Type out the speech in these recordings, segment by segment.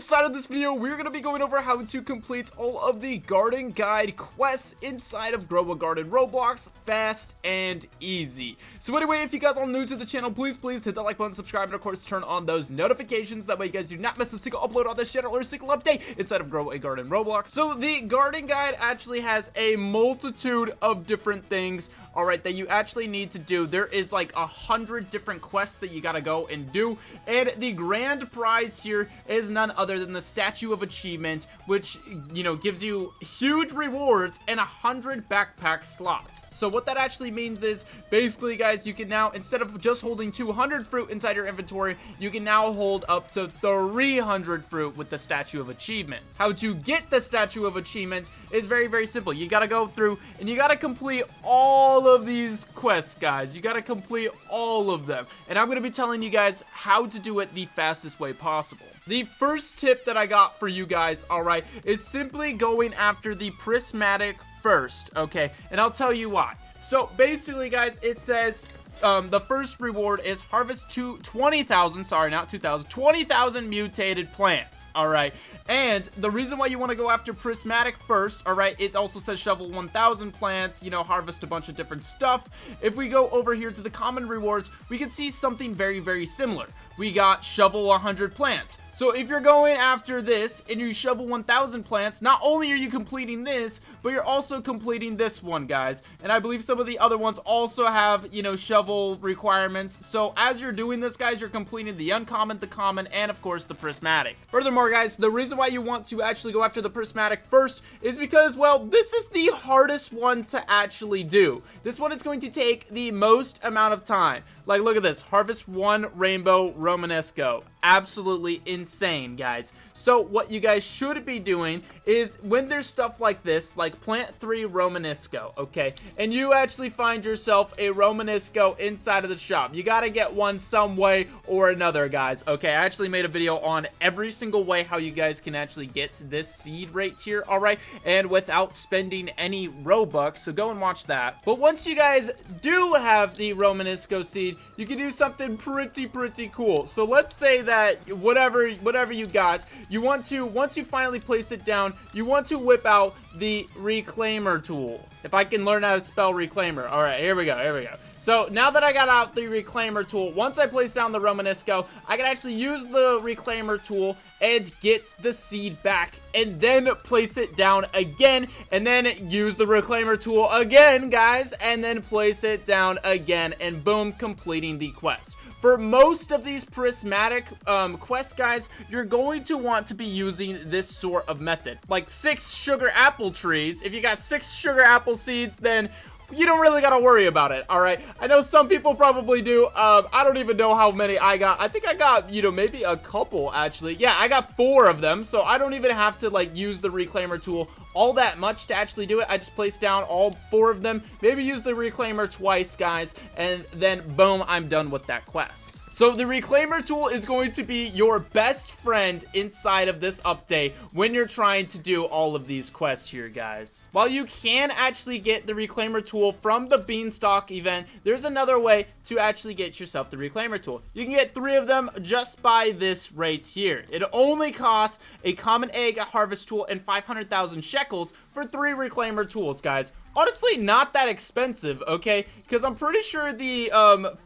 inside of this video, we're going to be going over how to complete all of the garden guide quests inside of Grow a Garden Roblox, fast and easy. So anyway, if you guys are new to the channel, please hit that like button, subscribe, and of course turn on those notifications. That way you guys do not miss a single upload on this channel or a single update inside of Grow a Garden Roblox. So the garden guide actually has a multitude of different things, alright, that you actually need to do. There is like 100 different quests that you gotta go and do, and the grand prize here is none other than the Statue of Achievement, which, you know, gives you huge rewards and 100 backpack slots. So what that actually means is, basically guys, you can now, instead of just holding 200 fruit inside your inventory, you can now hold up to 300 fruit with the Statue of Achievement. How to get the Statue of Achievement is very simple. You gotta go through and you gotta complete all of these quests, guys. You gotta complete all of them, and I'm gonna be telling you guys how to do it the fastest way possible. The first tip that I got for you guys, alright, is simply going after the Prismatic first, okay? And I'll tell you why. So basically guys, it says the first reward is harvest 20,000, sorry, not 2,000, 20,000 mutated plants, alright? And the reason why you want to go after Prismatic first, alright, it also says shovel 1,000 plants, you know, harvest a bunch of different stuff. If we go over here to the common rewards, we can see something very similar. We got shovel 100 plants. So if you're going after this and you shovel 1,000 plants, not only are you completing this, but you're also completing this one, guys. And I believe some of the other ones also have, you know, shovel requirements. So as you're doing this, guys, you're completing the uncommon, the common, and of course the Prismatic. Furthermore, guys, the reason why you want to actually go after the Prismatic first is because, well, this is the hardest one to actually do. This one is going to take the most amount of time. Like, look at this. Harvest 1 rainbow Romanesco. Absolutely insane, guys. So what you guys should be doing is, when there's stuff like this, like plant 3 Romanesco, okay, and you actually find yourself a Romanesco inside of the shop, you gotta get one some way or another, guys. Okay, I actually made a video on every single way how you guys can actually get this seed right here, alright, and without spending any Robux, so go and watch that. But once you guys do have the Romanesco seed, you can do something pretty cool. So let's say that whatever you got, you want to, once you finally place it down, you want to whip out the reclaimer tool. If I can learn how to spell reclaimer. All right, here we go. So now that I got out the reclaimer tool, once I place down the Romanesco, I can actually use the reclaimer tool and get the seed back, and then place it down again, and then use the reclaimer tool again, guys, and then place it down again, and boom, completing the quest. For most of these Prismatic quests, guys, you're going to want to be using this sort of method. Like 6 sugar apple trees. If you got 6 sugar apple seeds, then you don't really gotta worry about it, alright? I know some people probably do. I don't even know how many I got. I think I got, you know, maybe a couple, actually. Yeah, I got 4 of them, so I don't even have to, like, use the reclaimer tool all that much to actually do it. I just place down all 4 of them, maybe use the reclaimer twice, guys, and then boom, I'm done with that quest. So the reclaimer tool is going to be your best friend inside of this update when you're trying to do all of these quests here, guys. While you can actually get the reclaimer tool from the beanstalk event, there's another way to actually get yourself the reclaimer tool. You can get 3 of them just by this right here. It only costs a common egg, a harvest tool, and 500,000 shekels for 3 reclaimer tools, guys. Honestly, not that expensive, okay? Because I'm pretty sure the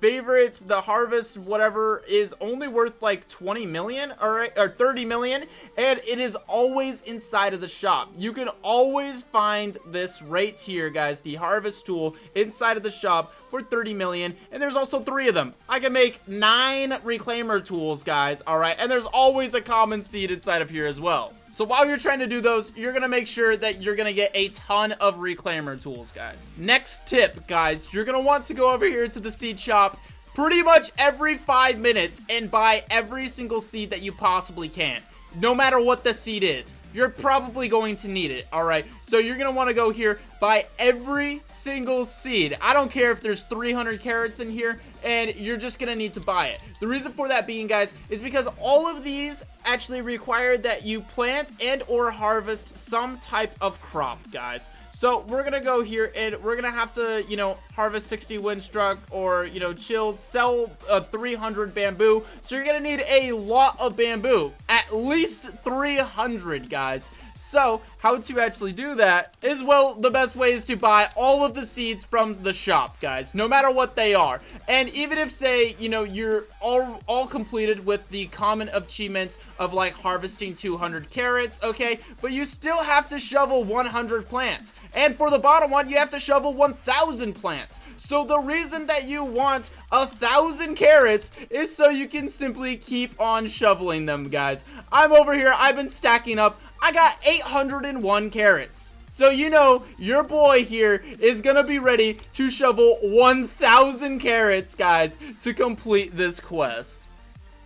favorites, the harvest, whatever, is only worth like 20 million, or 30 million, and it is always inside of the shop. You can always find this right here, guys, the harvest tool inside of the shop for 30 million, and there's also 3 of them. I can make 9 reclaimer tools, guys, alright? And there's always a common seed inside of here as well. So while you're trying to do those, you're going to make sure that you're going to get a ton of reclaimer tools, guys. Next tip, guys, you're going to want to go over here to the seed shop pretty much every 5 minutes and buy every single seed that you possibly can. No matter what the seed is, you're probably going to need it, alright? So you're going to want to go here, buy every single seed. I don't care if there's 300 carrots in here, and you're just going to need to buy it. The reason for that being, guys, is because all of these actually require that you plant and or harvest some type of crop, guys. So we're gonna go here and we're gonna have to, you know, harvest 60 windstruck or, you know, chilled, sell 300 bamboo. So you're gonna need a lot of bamboo, at least 300, guys. So how to actually do that is, well, the best way is to buy all of the seeds from the shop, guys, no matter what they are. And even if, say, you know, you're all completed with the common achievement of like harvesting 200 carrots, okay, but you still have to shovel 100 plants. And for the bottom one, you have to shovel 1,000 plants. So the reason that you want 1,000 carrots is so you can simply keep on shoveling them, guys. I'm over here, I've been stacking up. I got 801 carrots. So, you know, your boy here is gonna be ready to shovel 1,000 carrots, guys, to complete this quest.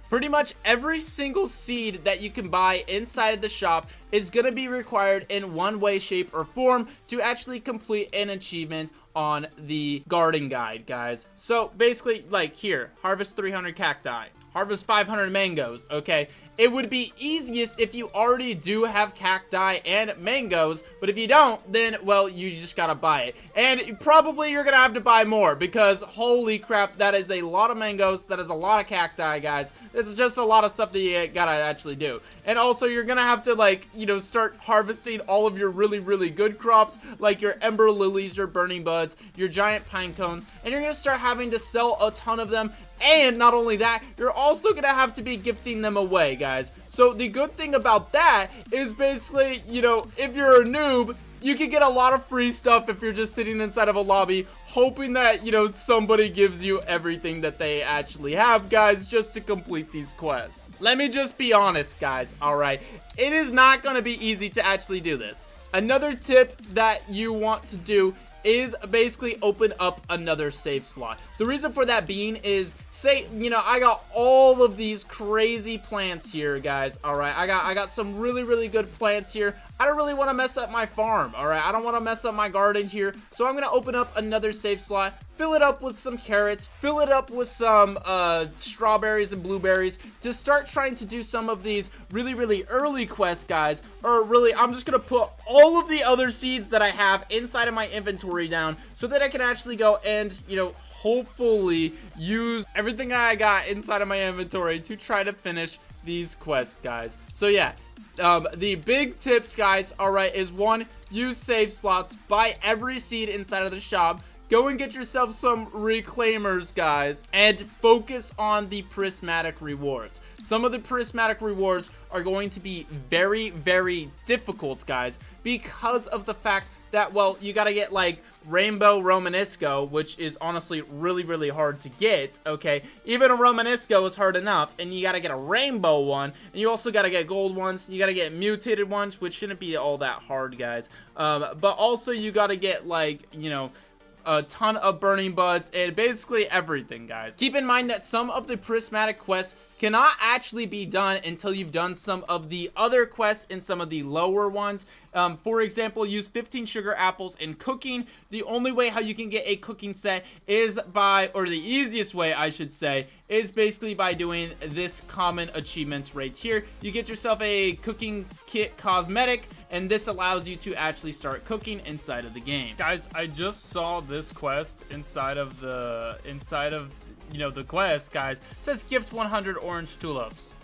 Pretty much every single seed that you can buy inside of the shop is gonna be required in one way, shape, or form to actually complete an achievement on the garden guide, guys. So basically, like here, harvest 300 cacti, harvest 500 mangoes, okay? It would be easiest if you already do have cacti and mangoes, but if you don't, then, well, you just gotta buy it. And probably you're gonna have to buy more, because holy crap, that is a lot of mangoes, that is a lot of cacti, guys. This is just a lot of stuff that you gotta actually do. And also, you're gonna have to, like, you know, start harvesting all of your really, really good crops, like your ember lilies, your burning buds, your giant pine cones, and you're gonna start having to sell a ton of them. And not only that, you're also gonna have to be gifting them away, guys. So the good thing about that is basically, you know, if you're a noob, you can get a lot of free stuff if you're just sitting inside of a lobby, hoping that, you know, somebody gives you everything that they actually have, guys, just to complete these quests. Let me just be honest, guys, alright? It is not gonna be easy to actually do this. Another tip that you want to do is basically open up another save slot. The reason for that being is, say, you know, I got all of these crazy plants here, guys. All right, I got some really, really good plants here. I don't really want to mess up my farm. All right, I don't want to mess up my garden here, so I'm gonna open up another save slot, fill it up with some carrots, fill it up with some strawberries and blueberries to start trying to do some of these really, really early quests, guys. Or really, I'm just gonna put all of the other seeds that I have inside of my inventory down so that I can actually go and, you know, hopefully use everything I got inside of my inventory to try to finish these quests, guys. So yeah, the big tips, guys, alright, is one, use save slots, buy every seed inside of the shop, go and get yourself some reclaimers, guys, and focus on the prismatic rewards. Some of the prismatic rewards are going to be very, very difficult, guys, because of the fact that, well, you gotta get, like, Rainbow Romanesco, which is honestly really, really hard to get, okay? Even a Romanesco is hard enough, and you gotta get a rainbow one, and you also gotta get gold ones, you gotta get mutated ones, which shouldn't be all that hard, guys. But also you gotta get, like, you know, a ton of burning buds and basically everything, guys. Keep in mind that some of the prismatic quests cannot actually be done until you've done some of the other quests in some of the lower ones. For example, use 15 sugar apples in cooking. The only way how you can get a cooking set is by, or the easiest way I should say, is basically by doing this common achievements right here. You get yourself a cooking kit cosmetic, and this allows you to actually start cooking inside of the game. Guys, I just saw this quest inside of you know, the quest, guys. It says gift 100 orange tulips.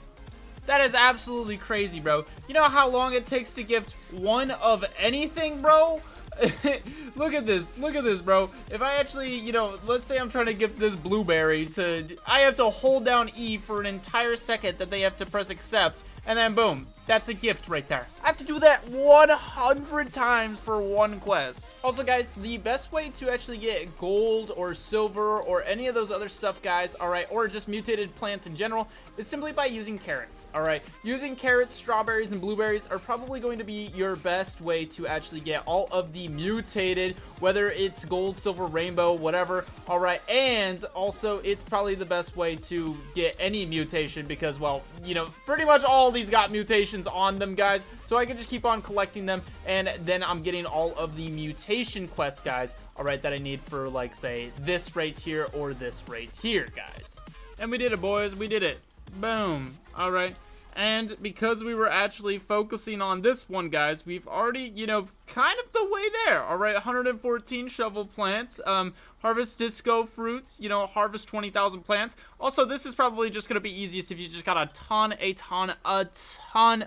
That is absolutely crazy, bro. You know how long it takes to gift one of anything, bro? Look at this, bro. If I actually, you know, let's say I'm trying to gift this blueberry to, I have to hold down E for an entire second, that they have to press accept, and then boom, that's a gift right there. I have to do that 100 times for one quest. Also, guys, the best way to actually get gold or silver or any of those other stuff, guys, alright, or just mutated plants in general, is simply by using carrots, alright? Using carrots, strawberries, and blueberries are probably going to be your best way to actually get all of the mutated, whether it's gold, silver, rainbow, whatever, alright? And also, it's probably the best way to get any mutation because, well, you know, pretty much all these got mutations on them, guys, so I can just keep on collecting them, and then I'm getting all of the mutation quests, guys, alright, that I need for, like, say, this right here or this right here, guys. And we did it, boys. We did it. Boom. Alright. And because we were actually focusing on this one, guys, we've already, you know, kind of the way there. All right, 114 shovel plants, harvest disco fruits, you know, harvest 20,000 plants. Also, this is probably just going to be easiest if you just got a ton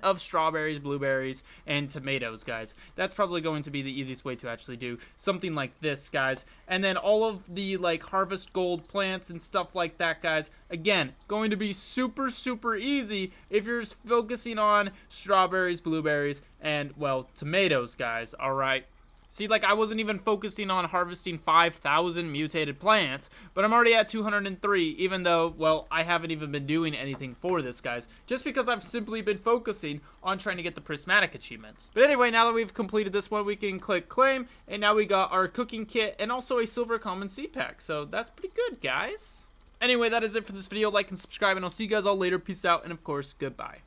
of strawberries, blueberries, and tomatoes, guys. That's probably going to be the easiest way to actually do something like this, guys. And then all of the, like, harvest gold plants and stuff like that, guys. Again, going to be super, super easy if you're focusing on strawberries, blueberries, and, well, tomatoes, guys, all right? See, like, I wasn't even focusing on harvesting 5,000 mutated plants, but I'm already at 203, even though, well, I haven't even been doing anything for this, guys, just because I've simply been focusing on trying to get the Prismatic achievements. But anyway, now that we've completed this one, we can click claim, and now we got our cooking kit and also a silver common seed pack, so that's pretty good, guys. Anyway, that is it for this video. Like and subscribe, and I'll see you guys all later. Peace out, and of course, goodbye.